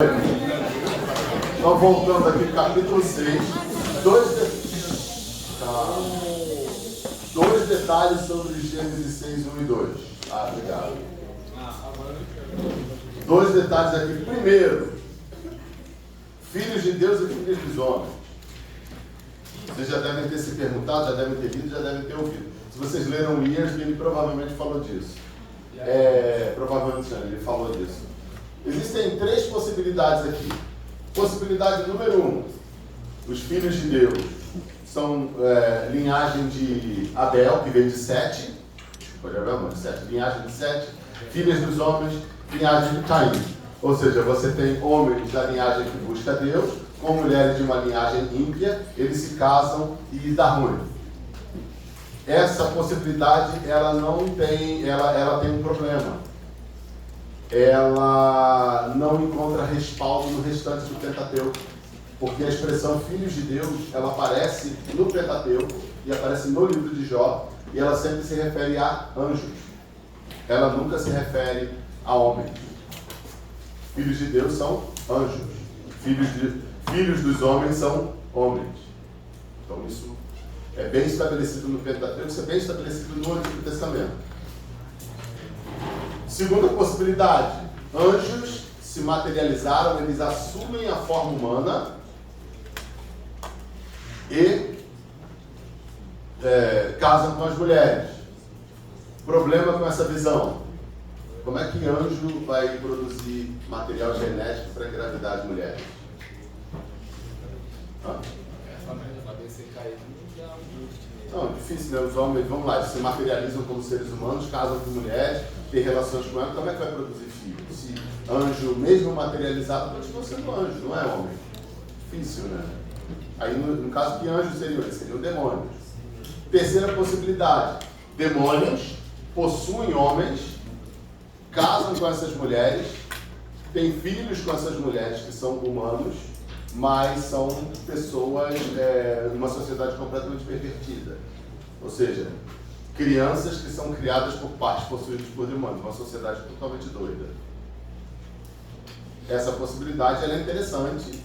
Então, voltando aqui, capítulo 6, dois detalhes sobre Gênesis 6, 1 e 2. Obrigado. Dois detalhes aqui. Primeiro, filhos de Deus e filhos dos homens. Vocês já devem ter se perguntado, já devem ter lido, já devem ter ouvido. Se vocês leram Ias, ele provavelmente falou disso. Provavelmente não, ele falou disso. Existem três possibilidades aqui. Possibilidade número 1, os filhos de Deus são linhagem de Abel, que veio de Sete, linhagem de Sete, filhos dos homens, linhagem de Caim. Ou seja, você tem homens da linhagem que busca Deus, com mulheres de uma linhagem ímpia, eles se casam e dá ruim. Essa possibilidade, ela tem um problema. Ela não encontra respaldo no restante do Pentateuco, porque a expressão filhos de Deus, ela aparece no Pentateuco e aparece no livro de Jó, e ela sempre se refere a anjos. Ela nunca se refere a homens. Filhos de Deus são anjos. Filhos dos homens são homens. Então isso é bem estabelecido no Pentateuco, isso é bem estabelecido no Antigo Testamento. Segunda possibilidade, anjos se materializaram, eles assumem a forma humana e casam com as mulheres. Problema com essa visão. Como é que anjo vai produzir material genético para engravidar as mulheres? Não, difícil, né? Os homens, vamos lá, eles se materializam como seres humanos, casam com mulheres, têm relações com elas, como é que vai produzir filhos? Se anjo, mesmo materializado, continua sendo anjo, não é homem. Difícil, né? Aí, no caso, que anjos seriam? Eles seriam demônios. Terceira possibilidade, demônios possuem homens, casam com essas mulheres, têm filhos com essas mulheres que são humanos, mas são pessoas numa sociedade completamente pervertida. Ou seja, crianças que são criadas por pais possuídos por demônios, uma sociedade totalmente doida. Essa possibilidade ela é interessante,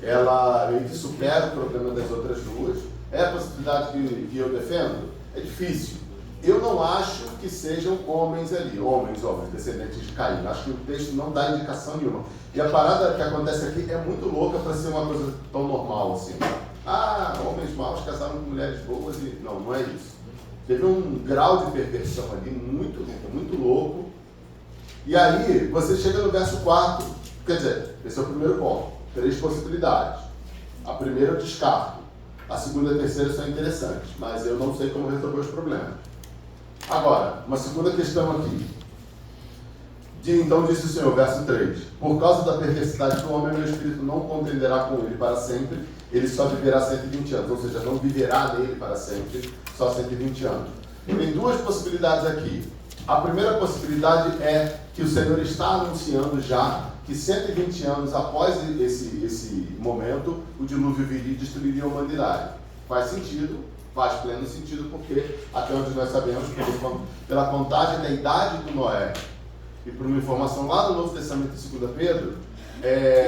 ela meio que supera o problema das outras duas. É a possibilidade que eu defendo? É difícil. Eu não acho que sejam homens ali, homens, descendentes de Caim. Acho que o texto não dá indicação nenhuma. E a parada que acontece aqui é muito louca para ser uma coisa tão normal assim. Homens maus casaram com mulheres boas e... Não é isso. Teve um grau de perversão ali muito louco. E aí, você chega no verso 4, quer dizer, esse é o primeiro ponto. 3 possibilidades. A primeira eu descarto. A segunda e a terceira são interessantes, mas eu não sei como resolver os problemas. Agora, uma segunda questão aqui. Então disse o Senhor, verso 3, por causa da perversidade do homem, meu espírito não contenderá com ele para sempre, ele só viverá 120 anos, ou seja, não viverá nele para sempre, só 120 anos. Tem 2 possibilidades aqui. A primeira possibilidade é que o Senhor está anunciando já que 120 anos após esse momento, o dilúvio viria e destruiria a humanidade. Faz sentido. Faz pleno sentido porque, até onde nós sabemos, pela contagem da idade de Noé e por uma informação lá no Novo Testamento de 2 Pedro,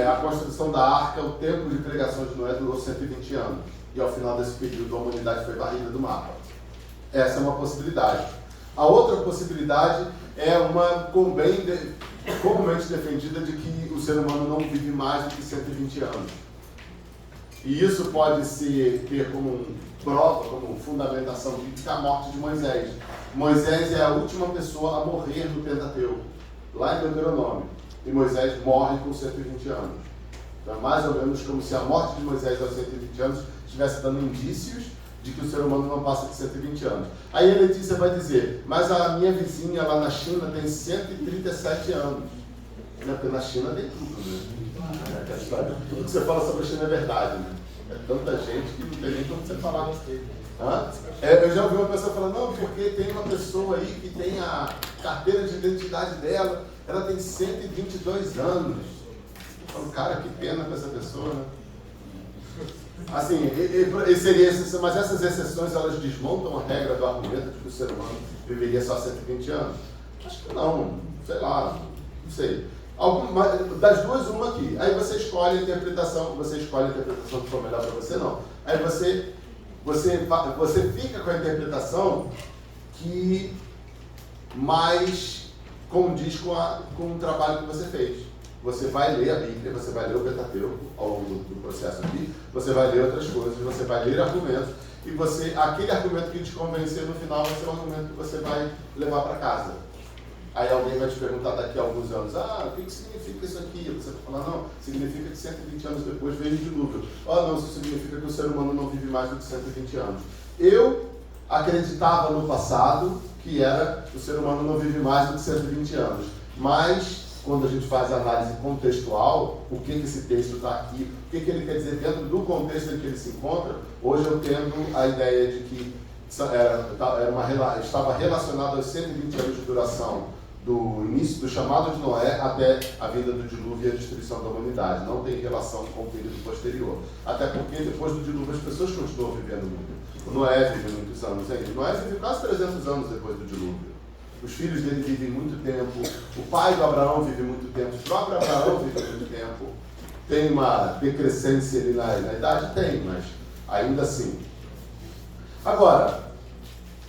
a construção da arca, o tempo de pregação de Noé durou 120 anos. E ao final desse período a humanidade foi varrida do mapa. Essa é uma possibilidade. A outra possibilidade é uma comumente defendida de que o ser humano não vive mais do que 120 anos. E isso pode ter como prova, como fundamentação bíblica, a morte de Moisés. Moisés é a última pessoa a morrer no Pentateuco, lá em Deuteronômio. E Moisés morre com 120 anos. Então é mais ou menos como se a morte de Moisés aos 120 anos estivesse dando indícios de que o ser humano não passa de 120 anos. Aí a Letícia vai dizer, mas a minha vizinha lá na China tem 137 anos. Porque na China tem tudo, né? Tudo que você fala sobre a China é verdade, né? É tanta gente que não tem nem como você falar. Eu já ouvi uma pessoa falando, não, porque tem uma pessoa aí que tem a carteira de identidade dela, ela tem 122 anos. Eu falo, cara, que pena com essa pessoa, né? Assim, mas essas exceções, elas desmontam a regra do argumento de que o ser humano viveria só 120 anos? Acho que não, sei lá, não sei. Das duas, uma aqui. Aí você escolhe a interpretação que for melhor para você, não. Aí você fica com a interpretação que mais condiz com o trabalho que você fez. Você vai ler a Bíblia, você vai ler o Pentateuco ao longo do processo aqui, você vai ler outras coisas, você vai ler argumentos, e aquele argumento que te convencer no final vai ser um argumento que você vai levar para casa. Aí alguém vai te perguntar daqui a alguns anos, o que significa isso aqui? Você vai falar, não, significa que 120 anos depois veio o dilúvio. Não, isso significa que o ser humano não vive mais do que 120 anos. Eu acreditava no passado que o ser humano não vive mais do que 120 anos. Mas, quando a gente faz a análise contextual, o que esse texto está aqui, o que ele quer dizer dentro do contexto em que ele se encontra, hoje eu tendo a ideia de que estava relacionado aos 120 anos de duração do início do chamado de Noé até a vinda do dilúvio e a destruição da humanidade. Não tem relação com o período posterior. Até porque depois do dilúvio as pessoas continuam vivendo muito. O Noé vive muitos anos ainda. O Noé vive quase 300 anos depois do dilúvio. Os filhos dele vivem muito tempo. O pai do Abraão vive muito tempo. O próprio Abraão vive muito tempo. Tem uma decrescência ali na idade? Tem, mas ainda assim. Agora,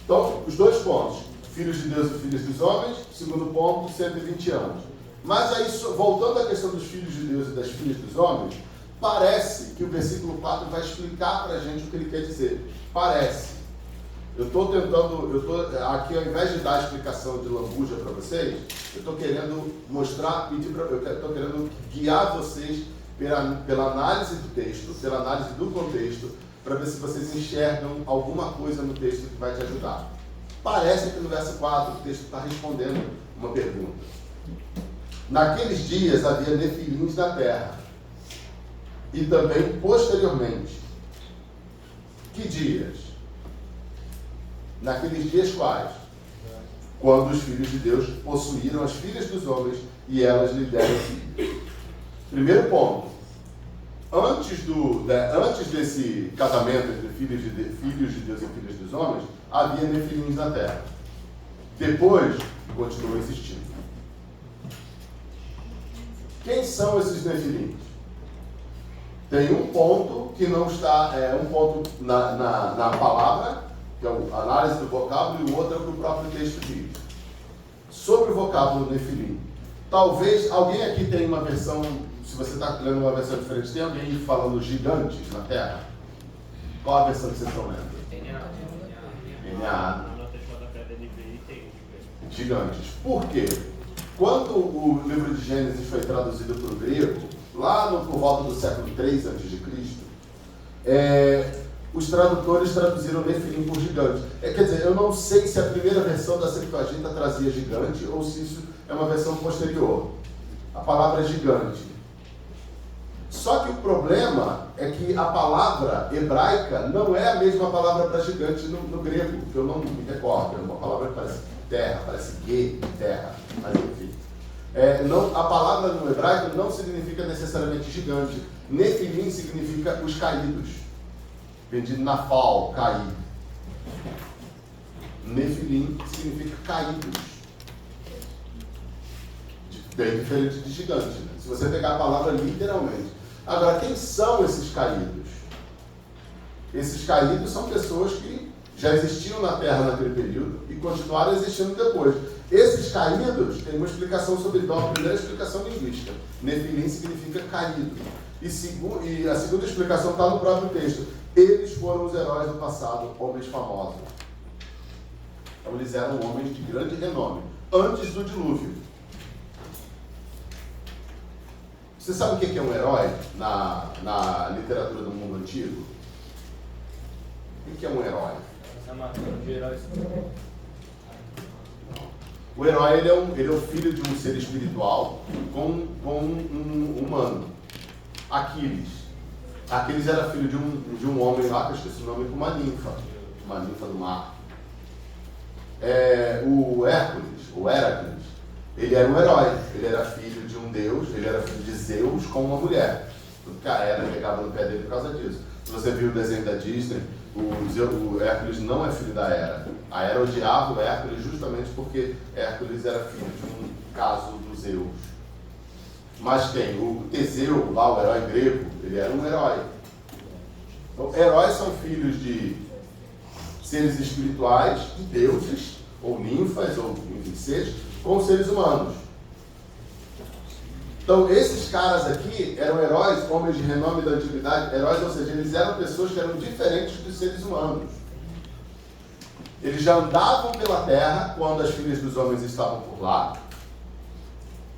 então, os dois pontos. Filhos de Deus e filhos dos homens. Segundo ponto, 120 anos. Mas aí, voltando à questão dos filhos de Deus e das filhas dos homens, parece que o versículo 4 vai explicar para a gente o que ele quer dizer. Parece. Eu estou aqui, ao invés de dar a explicação de lambuja para vocês, eu estou querendo estou querendo guiar vocês pela análise do texto, pela análise do contexto, para ver se vocês enxergam alguma coisa no texto que vai te ajudar. Parece que no verso 4 o texto está respondendo uma pergunta. Naqueles dias havia nefilins na terra, e também posteriormente. Que dias? Naqueles dias quais? Quando os filhos de Deus possuíram as filhas dos homens e elas lhe deram filhos. Primeiro ponto. Antes desse casamento entre filhos de Deus e filhas dos homens, havia nefilins na terra. Depois, continuou existindo. Quem são esses nefilins? Tem um ponto que não está, um ponto na palavra, que é a análise do vocábulo, e o outro é o que o próprio texto diz. Sobre o vocábulo nefilim. Talvez alguém aqui tenha uma versão, se você está lendo uma versão diferente, tem alguém falando gigantes na Terra? Qual a versão que vocês estão lendo? NAA. Gigantes. Por quê? Quando o livro de Gênesis foi traduzido para o grego, lá por volta do século 3 a.C., os tradutores traduziram nefilim por gigante. Quer dizer, eu não sei se a primeira versão da Septuaginta trazia gigante ou se isso é uma versão posterior. A palavra é gigante. Só que o problema é que a palavra hebraica não é a mesma palavra para gigante no grego, que eu não me recordo. É uma palavra que parece terra, parece terra, mas enfim. A palavra no hebraico não significa necessariamente gigante. Nefilim significa os caídos. Vem de nafal, caído. Nefilim significa caídos. Bem diferente de gigante, né? Se você pegar a palavra literalmente. Agora, quem são esses caídos? Esses caídos são pessoas que já existiam na Terra naquele período e continuaram existindo depois. Esses caídos têm uma explicação sobre dom. A primeira explicação linguística. Nefilim significa caído. E a segunda explicação está no próprio texto. Eles foram os heróis do passado, homens famosos. Então eles eram homens de grande renome, antes do dilúvio. Você sabe o que é um herói na literatura do mundo antigo? O que é um herói? O herói ele é o filho de um ser espiritual com um humano. Aquiles era filho de um homem lá, que eu esqueci o nome, com uma ninfa do mar. O Hércules, ele era um herói, ele era filho de um deus, ele era filho de Zeus com uma mulher. Porque a Hera pegava no pé dele por causa disso. Se você viu o desenho da Disney, o Hércules não é filho da Hera. A Hera odiava o Hércules justamente porque Hércules era filho de um caso do Zeus. Mas tem o Teseu, lá o herói grego, ele era um herói. Então, heróis são filhos de seres espirituais, de deuses, ou ninfas, ou seres, com seres humanos. Então, esses caras aqui eram heróis, homens de renome da antiguidade, heróis, ou seja, eles eram pessoas que eram diferentes dos seres humanos. Eles já andavam pela terra quando as filhas dos homens estavam por lá.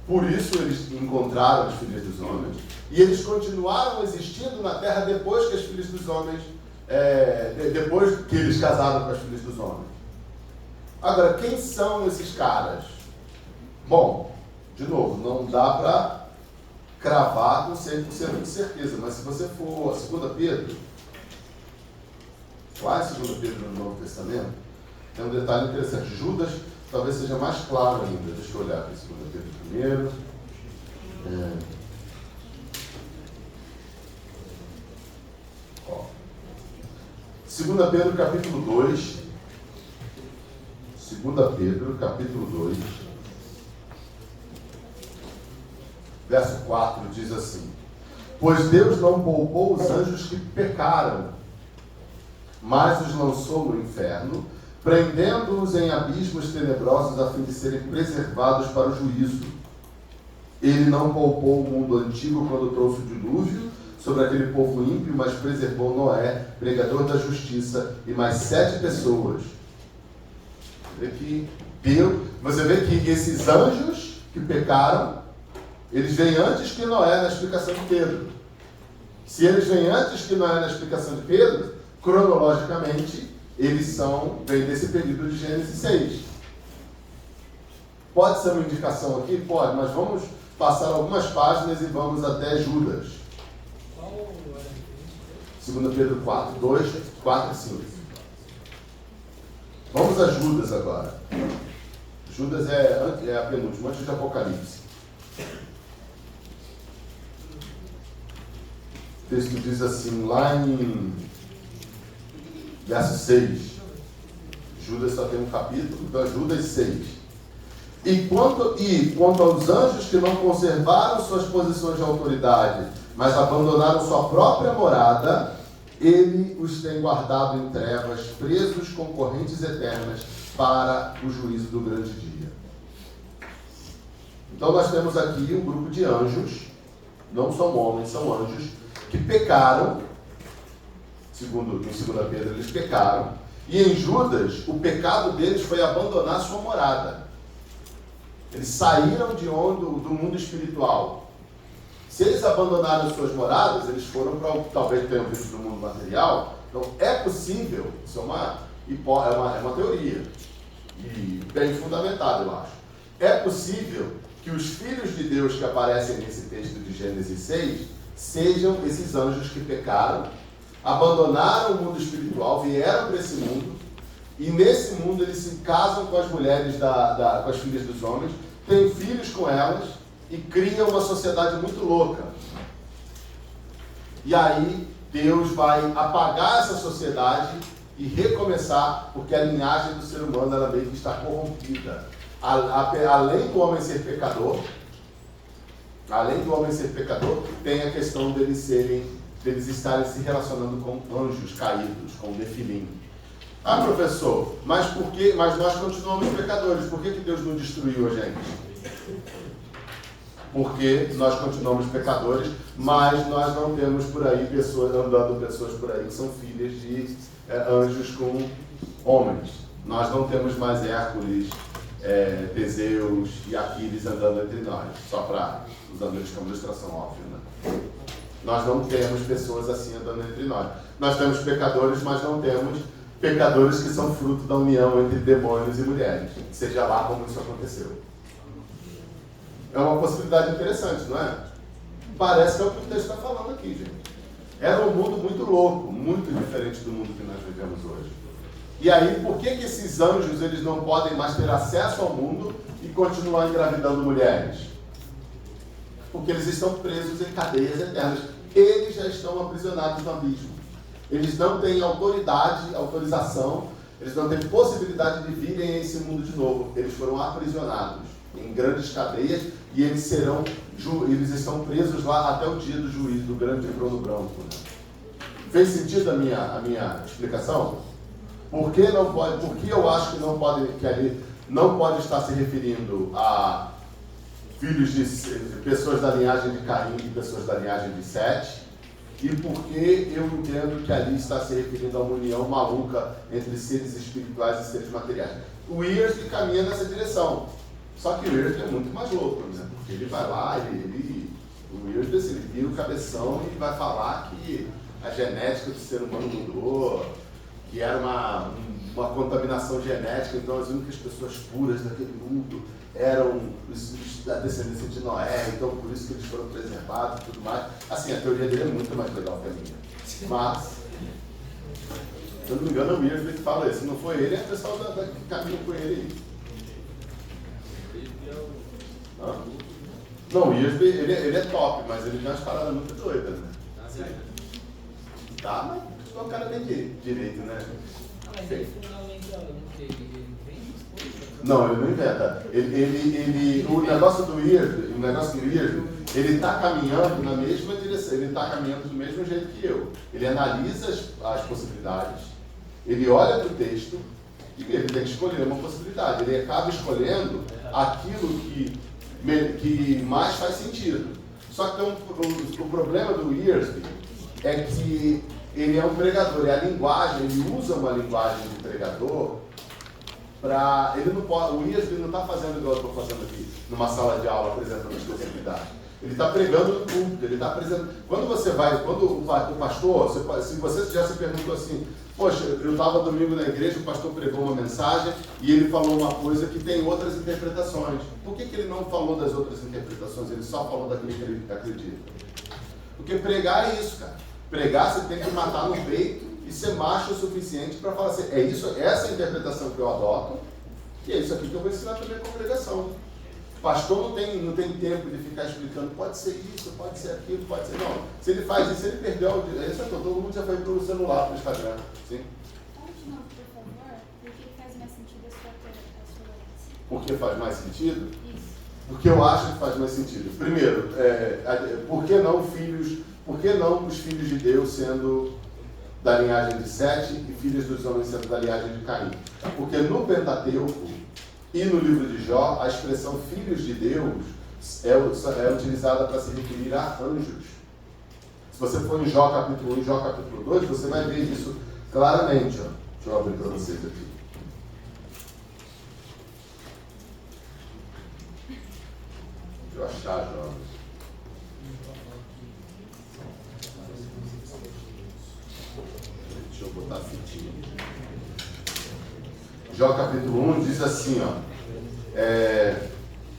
Por isso eles encontraram as filhas dos homens. E eles continuaram existindo na terra depois que as filhas dos homens, depois que eles casaram com as filhas dos homens. Agora, quem são esses caras? Bom, de novo, não dá para cravar com 100% de certeza, mas se você for a 2 Pedro, lá em 2 Pedro no Novo Testamento, tem um detalhe interessante. Judas talvez seja mais claro ainda. Deixa eu olhar aqui 2 Pedro primeiro. 2 Pedro capítulo 2. 2 Pedro capítulo 2. Verso 4 diz assim: pois Deus não poupou os anjos que pecaram, mas os lançou no inferno, prendendo-os em abismos tenebrosos a fim de serem preservados para o juízo. Ele não poupou o mundo antigo quando trouxe o dilúvio sobre aquele povo ímpio, mas preservou Noé, pregador da justiça, e mais 7 pessoas. Você vê que esses anjos que pecaram, eles vêm antes que Noé na explicação de Pedro. Se eles vêm antes que Noé na explicação de Pedro, cronologicamente, eles vêm desse período de Gênesis 6. Pode ser uma indicação aqui? Pode, mas vamos passar algumas páginas e vamos até Judas. 2 Pedro 4, 2, 4 e 5. Vamos a Judas agora. Judas é a penúltima, antes de Apocalipse. O texto diz assim, lá em verso 6. Judas só tem um capítulo, então Judas 6. E quanto aos anjos que não conservaram suas posições de autoridade, mas abandonaram sua própria morada, ele os tem guardado em trevas, presos com correntes eternas, para o juízo do grande dia. Então nós temos aqui um grupo de anjos, não são homens, são anjos, que pecaram, em 2 Pedro eles pecaram, e em Judas o pecado deles foi abandonar sua morada. Eles saíram do mundo espiritual. Se eles abandonaram suas moradas, eles foram para talvez tenham visto do mundo material. Então é possível, isso é uma teoria, e bem fundamentada, eu acho. É possível que os filhos de Deus que aparecem nesse texto de Gênesis 6 sejam esses anjos que pecaram, abandonaram o mundo espiritual, vieram para esse mundo, e nesse mundo eles se casam com as mulheres, com as filhas dos homens, têm filhos com elas e criam uma sociedade muito louca. E aí Deus vai apagar essa sociedade e recomeçar, porque a linhagem do ser humano ela meio que está corrompida. Além do homem ser pecador, tem a questão deles estarem se relacionando com anjos caídos, com o nefilim. Ah, professor, mas nós continuamos pecadores, por que Deus não destruiu a gente? Porque nós continuamos pecadores, mas nós não temos por aí pessoas por aí que são filhas de anjos com homens. Nós não temos mais Hércules, Teseus e Aquiles andando entre nós, só para, usando eles como ilustração, óbvio, né? Nós não temos pessoas assim andando entre nós. Nós temos pecadores, mas não temos pecadores que são fruto da união entre demônios e mulheres, seja lá como isso aconteceu. É uma possibilidade interessante, não é? Parece que é o que o texto está falando aqui, gente. Era um mundo muito louco, muito diferente do mundo que nós vivemos hoje. E aí, por que esses anjos eles não podem mais ter acesso ao mundo e continuar engravidando mulheres? Porque eles estão presos em cadeias eternas. Eles já estão aprisionados no abismo. Eles não têm autorização, eles não têm possibilidade de virem a esse mundo de novo. Eles foram aprisionados em grandes cadeias e eles serão eles estão presos lá até o dia do juízo, do grande trono branco. Né? Fez sentido a minha explicação? Por que eu acho que ali não pode estar se referindo a filhos de pessoas da linhagem de Caim e pessoas da linhagem de Sete? E por que eu entendo que ali está se referindo a uma união maluca entre seres espirituais e seres materiais? O Wiersbe caminha nessa direção. Só que o Wiersbe é muito mais louco, né? Porque ele vai lá, o Wiersbe ele vira o cabeção e vai falar que a genética do ser humano mudou, que era uma contaminação genética, então as únicas pessoas puras daquele mundo eram da descendência de Noé, então por isso que eles foram preservados e tudo mais. Assim, a teoria dele é muito mais legal que a minha. Mas, se eu não me engano, é o Wiersbe que fala isso. Se não foi ele, é o pessoal que caminha com ele aí. Não, o Wiersbe, ele é top, mas ele tem umas paradas muito doidas, né? Tá, mas o cara tem direito, né? Mas ele fundamenta um que ele vem depois? Não, ele não inventa. O negócio do Wiersbe, ele está caminhando na mesma direção, ele está caminhando do mesmo jeito que eu. Ele analisa as possibilidades, ele olha para o texto e ele tem que escolher uma possibilidade. Ele acaba escolhendo aquilo que mais faz sentido. Só que o problema do Wiersbe é que ele é um pregador, e a linguagem, ele usa uma linguagem de pregador para... O Wiersbe não está fazendo igual eu estou fazendo aqui, numa sala de aula, apresentando as possibilidades. Ele está pregando no púlpito, ele está apresentando... Quando o pastor, se você já se perguntou assim, poxa, eu estava domingo na igreja, o pastor pregou uma mensagem e ele falou uma coisa que tem outras interpretações. Por que ele não falou das outras interpretações? Ele só falou daquilo que ele acredita. Porque pregar é isso, cara. Pregar, você tem que matar no peito e ser macho o suficiente para falar assim, essa é a interpretação que eu adoto e é isso aqui que eu vou ensinar para a minha congregação. O pastor não tem tempo de ficar explicando, pode ser isso, pode ser aquilo, pode ser... Não, se ele faz isso, ele perdeu a audiência, todo mundo já foi para o celular, para o Instagram. Sim? Conte não, por favor, por que faz mais sentido a sua tolerância? Por que faz mais sentido? Isso. Porque eu acho que faz mais sentido. Primeiro, por que não os filhos de Deus sendo da linhagem de Sete e filhos dos homens sendo da linhagem de Caim? Porque no Pentateuco e no livro de Jó, a expressão filhos de Deus é utilizada para se referir a anjos. Se você for em Jó capítulo 1 e Jó capítulo 2, você vai ver isso claramente. Ó. Deixa eu abrir para vocês aqui. Deixa eu achar, Jó. Deixa eu botar a fitinha. Jó capítulo 1 diz assim,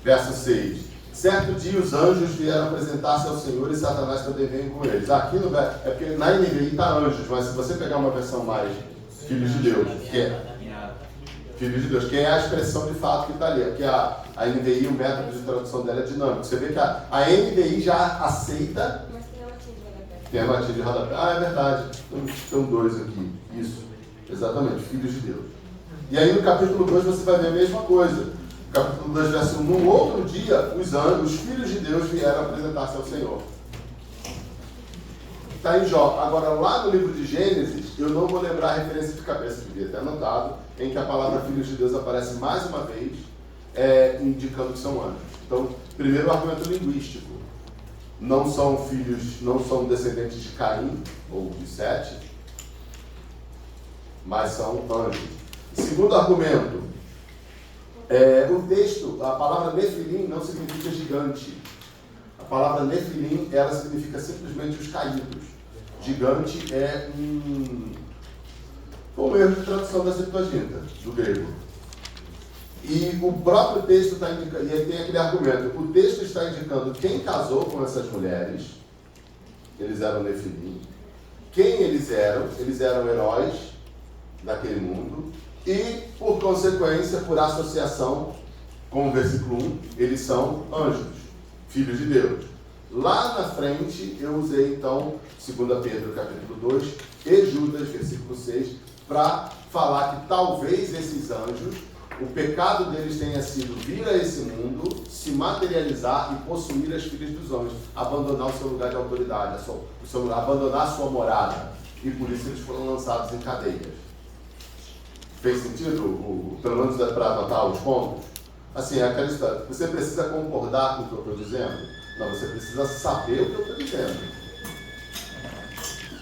verso 6. Certo dia os anjos vieram apresentar-se ao Senhor e Satanás também veio com eles. Aqui no é porque na NVI está anjos, mas se você pegar uma versão mais filhos de Deus, filhos de Deus, que é a expressão de fato que está ali, porque a NVI, o método de tradução dela é dinâmico. Você vê que a NVI já aceita. Mas tem relativa de rodapé. Tem a relativa de rodapé. Ah, é verdade. Estão dois aqui. Isso. Exatamente, filhos de Deus. E aí no capítulo 2 você vai ver a mesma coisa. No capítulo 2, verso 1, no outro dia, os filhos de Deus vieram apresentar-se ao Senhor. Está em Jó. Agora, lá no livro de Gênesis, eu não vou lembrar a referência de cabeça, devia ter anotado, em que a palavra filhos de Deus aparece mais uma vez, indicando que são anjos. Então, primeiro o argumento linguístico. Não são descendentes de Caim, ou de Sete, mas são anjos. Segundo argumento, o texto, a palavra Nefilim não significa gigante. A palavra Nefilim, ela significa simplesmente os caídos. Gigante é um erro de tradução da Septuaginta, do grego. E o próprio texto está indicando, e aí tem aquele argumento, o texto está indicando quem casou com essas mulheres, eles eram Nefilim, quem eles eram heróis daquele mundo, e, por consequência, por associação com o versículo 1, eles são anjos, filhos de Deus. Lá na frente, eu usei, então, 2 Pedro, capítulo 2, e Judas, versículo 6, para falar que talvez esses anjos o pecado deles tenha sido vir a esse mundo, se materializar e possuir as filhas dos homens, abandonar o seu lugar de autoridade, abandonar a sua morada, e por isso eles foram lançados em cadeias. Fez sentido? Pelo menos para anotar os pontos? Assim, é aquela história. Você precisa concordar com o que eu estou dizendo? Não, você precisa saber o que eu estou dizendo.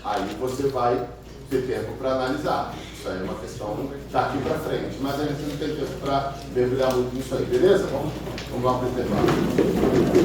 Aí você vai ter tempo para analisar. Isso aí é uma questão daqui para frente. Mas a gente não tem tempo para mergulhar muito nisso aí, beleza? Vamos lá para o intervalo.